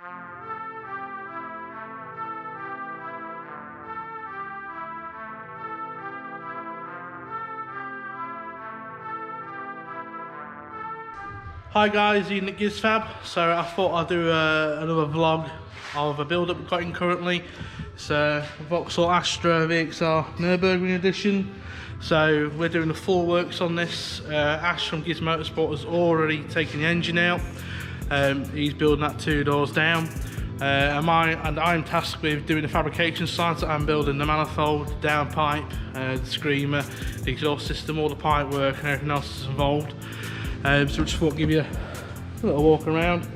Hi guys, Ian at GizFab. So I thought I'd do another vlog of a build-up we've got in currently. It's a Vauxhall Astra VXR Nürburgring edition. So we're doing the full works on this. Ash from Giz Motorsport has already taken the engine out. He's building that 2 doors down. I'm tasked with doing the fabrication side, so I'm building the manifold, the downpipe, the screamer, the exhaust system, all the pipe work and everything else that's involved. So we just thought I'd give you a little walk around.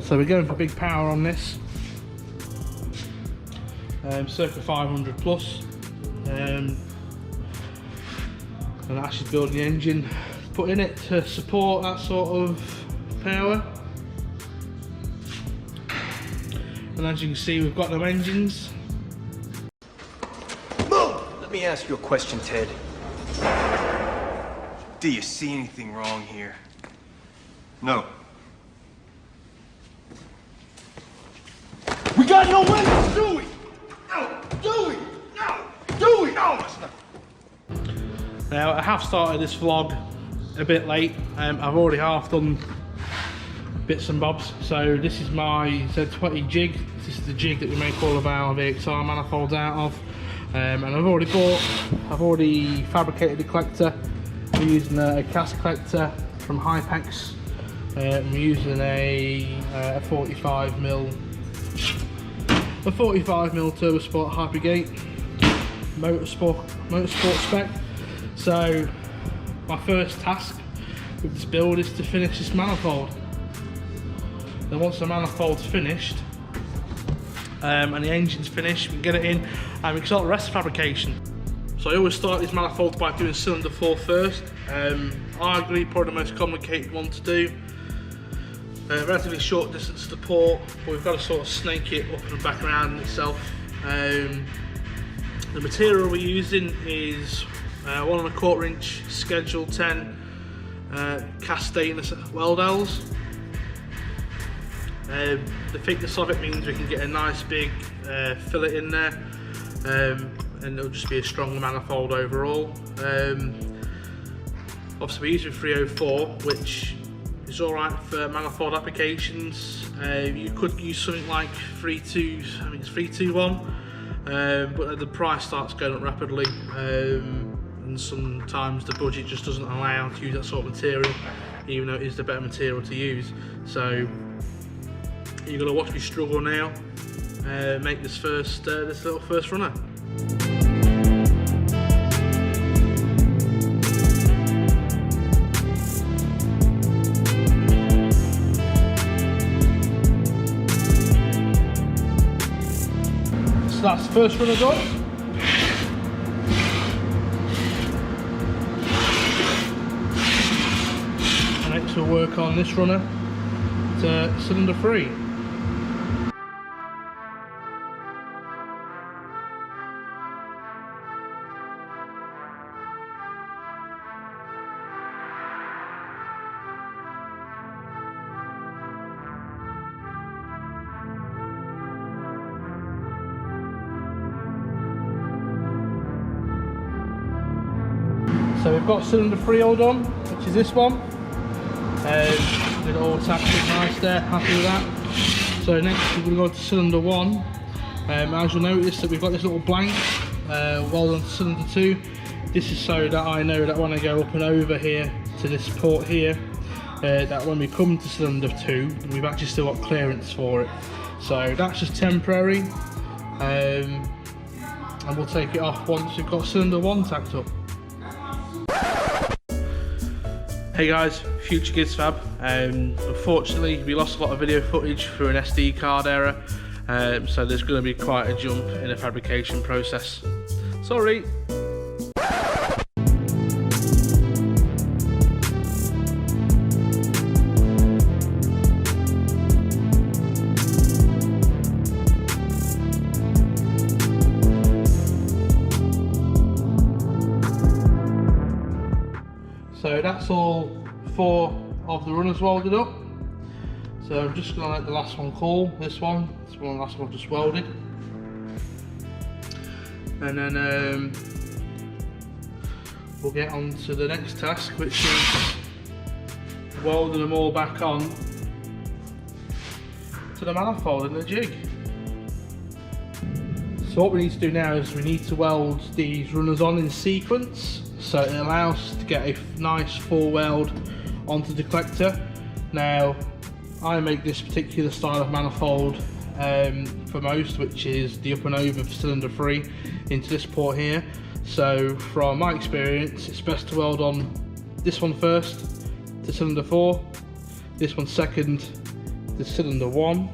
So we're going for big power on this, circa 500 plus, and Ash is building the engine, putting it to support that sort of power. And as you can see, we've got no engines. Let me ask you a question, Ted. Do you see anything wrong here? No. We got no windows, do we? No, do we? No, do we? No, it's not. Now I have started this vlog a bit late. I've already half done bits and bobs. So this is my Z20 jig. This is the jig that we make all of our VXR manifolds out of. And I've already fabricated the collector. We're using a cast collector from Hypex. We're using a 45mm turbo sport Hypergate motorsport spec. So my first task with this build is to finish this manifold. Then once the manifold's finished and the engine's finished, we can get it in and we can start the rest of the fabrication. So I always start these manifolds by doing cylinder 4 first. Arguably probably the most complicated one to do. Relatively short distance to port, but we've got to sort of snake it up and back around itself. The material we're using is 1¼ inch Schedule 10 cast stainless Weldels. The thickness of it means we can get a nice big fillet in there, and it'll just be a stronger manifold overall. Obviously we're using 304, which is alright for manifold applications. You could use something like 321, but the price starts going up rapidly, and sometimes the budget just doesn't allow to use that sort of material, even though it is the better material to use. So you're gonna watch me struggle now, make this little first runner. So that's the first runner done. And next we'll work on this runner to cylinder 3. So we've got cylinder 3 all done, which is this one. Did it all tapped it nice there, happy with that. So next we're going to go to cylinder 1. As you'll notice that we've got this little blank welded on cylinder 2. This is so that I know that when I go up and over here to this port here, that when we come to cylinder 2, we've actually still got clearance for it. So that's just temporary, and we'll take it off once we've got cylinder 1 tacked up. Hey guys, future GizFab. Unfortunately we lost a lot of video footage through an SD card error, so there's going to be quite a jump in the fabrication process. Sorry. So that's all 4 of the runners welded up. So I'm just going to let the last one cool, this one the last one I've just welded. And then we'll get on to the next task, which is welding them all back on to the manifold and the jig. So what we need to do now is we need to weld these runners on in sequence, so it allows us to get a nice full weld onto the collector. Now I make this particular style of manifold for most, which is the up and over for cylinder 3 into this port here. So from my experience, it's best to weld on this one first to cylinder 4, this one second to cylinder 1,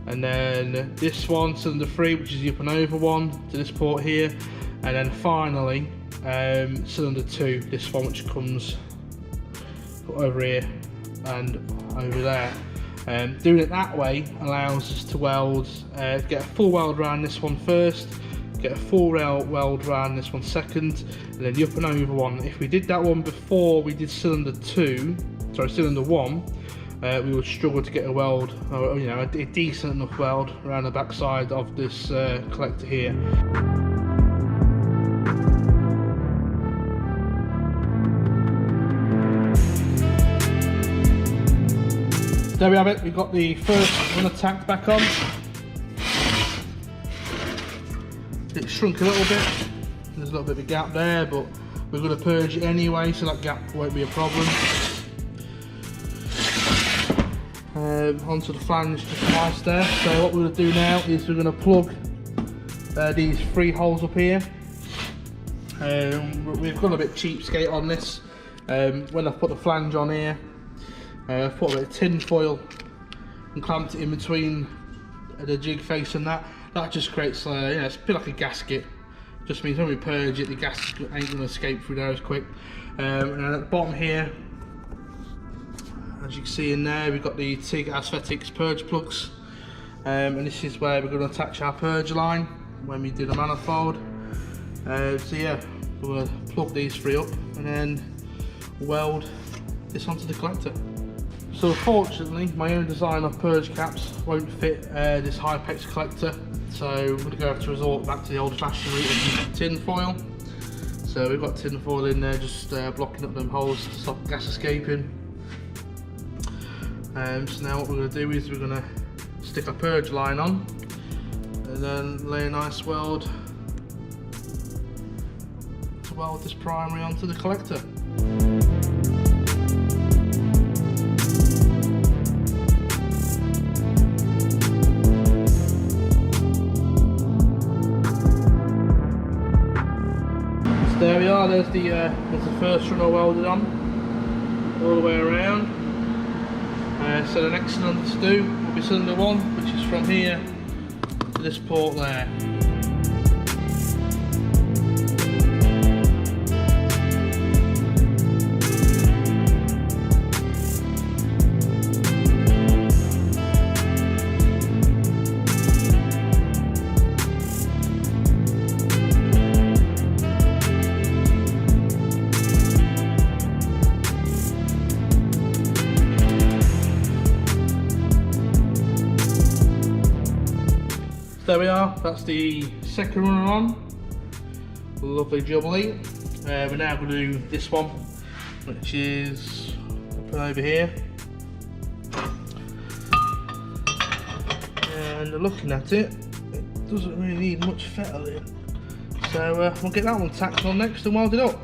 and then this one, cylinder 3, which is the up and over one, to this port here, and then finally cylinder 2, this one which comes over here and over there. Doing it that way allows us to weld, get a full weld around this one first, get a full weld around this one second, and then the up and over one. If we did that one before we did cylinder 1, we would struggle to get a weld, or, you know, a decent enough weld around the back side of this collector here. There we have it, we've got the first runner tacked back on. It shrunk a little bit, there's a little bit of a gap there, but we're going to purge it anyway, so that gap won't be a problem. Onto the flange just twice there. So what we're going to do now is we're going to plug these 3 holes up here. We've gone a bit cheapskate on this. When I put the flange on here, I've put a bit of tin foil and clamped it in between the jig face and that. That just creates, you know, it's a bit like a gasket. Just means when we purge it, the gas ain't going to escape through there as quick. And then at the bottom here, as you can see in there, we've got the TIG Aesthetics purge plugs, and this is where we're going to attach our purge line when we do the manifold. So yeah, we're going to plug these 3 up and then weld this onto the collector. So fortunately, my own design of purge caps won't fit this Hypex collector, so I'm going to have to resort back to the old-fashioned route of tin foil. So we've got tin foil in there, just blocking up them holes to stop gas escaping. So now what we're going to do is we're going to stick a purge line on and then lay a nice weld to weld this primary onto the collector. So there we are, there's the first runner welded on all the way around. So the next cylinder to do will be cylinder 1, which is from here to this port there. There we are, that's the second runner on. Lovely jubbly. We're now going to do this one, which is up and over here. And looking at it, it doesn't really need much fettle in. So we'll get that one tacked on next and welded up.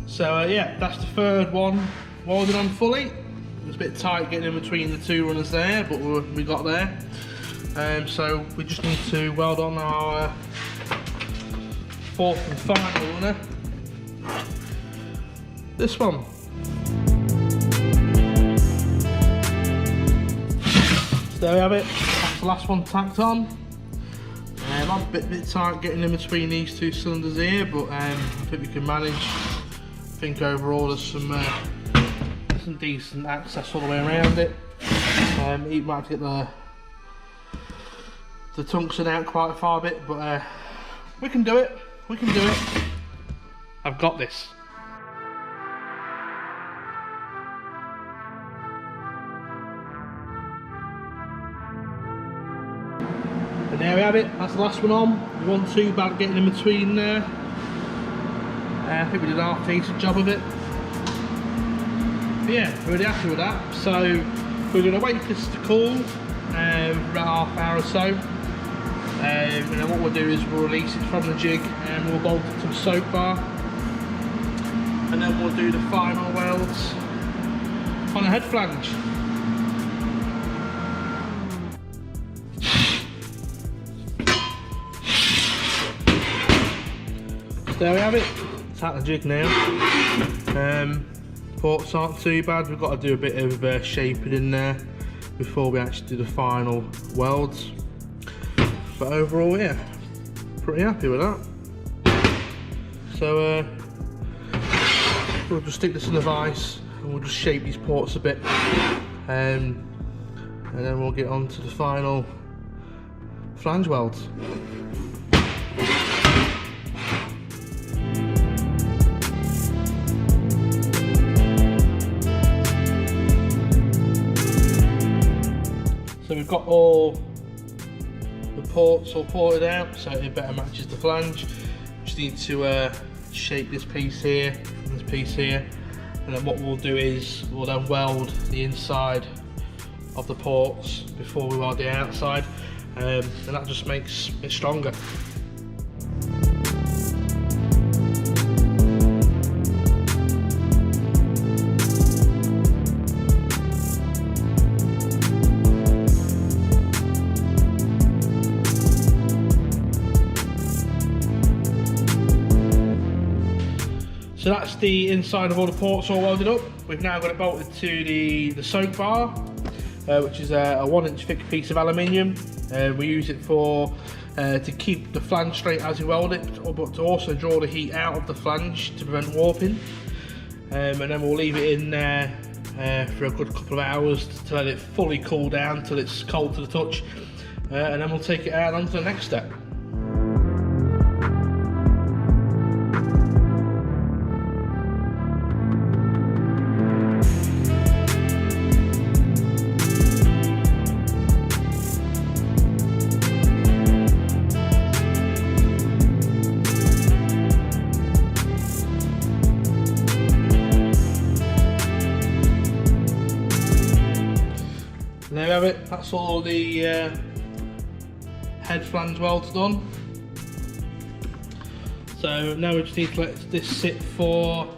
So yeah, that's the third one welded on fully. It was a bit tight getting in between the 2 runners there, but we got there. So we just need to weld on our 4th and final runner. This one. So there we have it. That's the last one tacked on. I'm a bit tight getting in between these two cylinders here, but I think we can manage. I think overall there's some decent access all the way around it. You might have to get the tungsten out quite a far bit, but we can do it. We can do it. I've got this. And there we have it. That's the last one on. We wasn't too bad getting in between there. I think we did a half decent job of it. But yeah, really happy with that. So we're going to wait for this to cool for about half an hour or so. And then what we'll do is we'll release it from the jig and we'll bolt it to the soak bar. And then we'll do the final welds on the head flange. There we have it. It's at the jig now. Ports aren't too bad. We've got to do a bit of shaping in there before we actually do the final welds. But overall, yeah, pretty happy with that. So we'll just stick this in the vise and we'll just shape these ports a bit, and then we'll get on to the final flange welds. So we've got all the ports all ported out, so it better matches the flange. Just need to shape this piece here and this piece here, and then what we'll do is we'll then weld the inside of the ports before we weld the outside, and that just makes it stronger. So that's the inside of all the ports all welded up. We've now got it bolted to the soak bar, which is a 1-inch thick piece of aluminium. We use it for to keep the flange straight as we weld it, but to also draw the heat out of the flange to prevent warping. And then we'll leave it in there for a good couple of hours to let it fully cool down till it's cold to the touch, and then we'll take it out on to the next step. There we have it, that's all the head flange welds done. So now we just need to let this sit for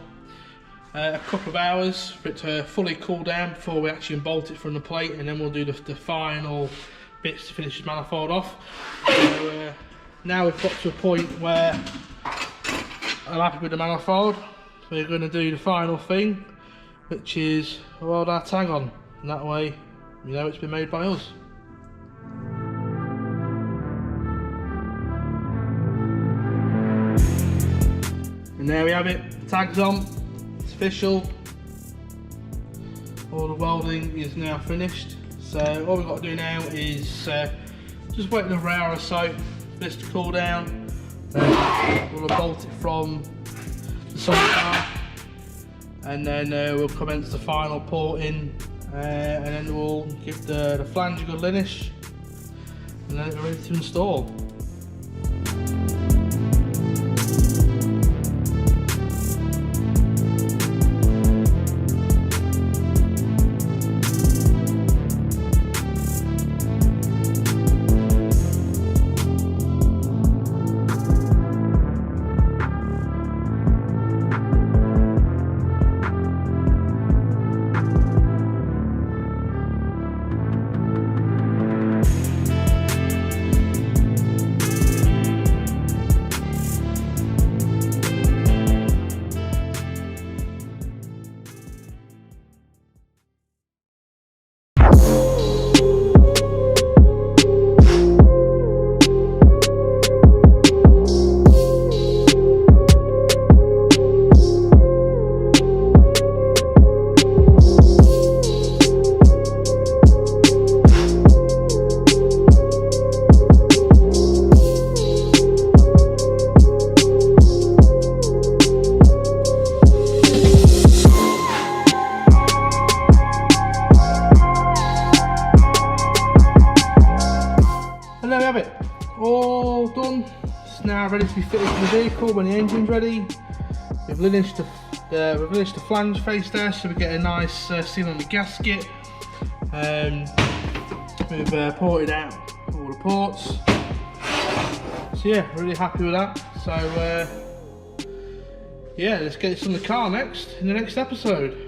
a couple of hours for it to fully cool down before we actually bolt it from the plate, and then we'll do the final bits to finish the manifold off. So now we've got to a point where I'm happy with the manifold. So we're going to do the final thing, which is weld our tag on, and that way you know it's been made by us. And there we have it, tag's on, it's official. All the welding is now finished. So all we've got to do now is just wait another hour or so for this to cool down. We'll bolt it from the soak bar, and then we'll commence the final porting. And then we'll give the flange a good linish, and then we're ready to install. there we have it, all done. It's now ready to be fitted to the vehicle when the engine's ready. We've linished the flange face there, so we get a nice seal on the gasket. We've ported out all the ports. So yeah, really happy with that. So yeah, let's get this on the car next, in the next episode.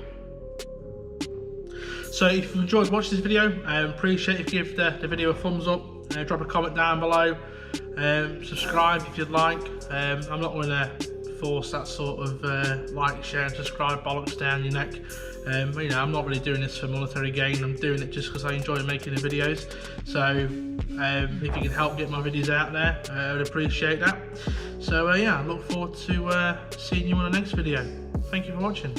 So if you've enjoyed watching this video, appreciate if you give the video a thumbs up, drop a comment down below, subscribe if you'd like. I'm not going to force that sort of like, share and subscribe bollocks down your neck. You know, I'm not really doing this for monetary gain, I'm doing it just because I enjoy making the videos. So if you can help get my videos out there, I would appreciate that. So yeah, I look forward to seeing you on the next video. Thank you for watching.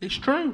It's true.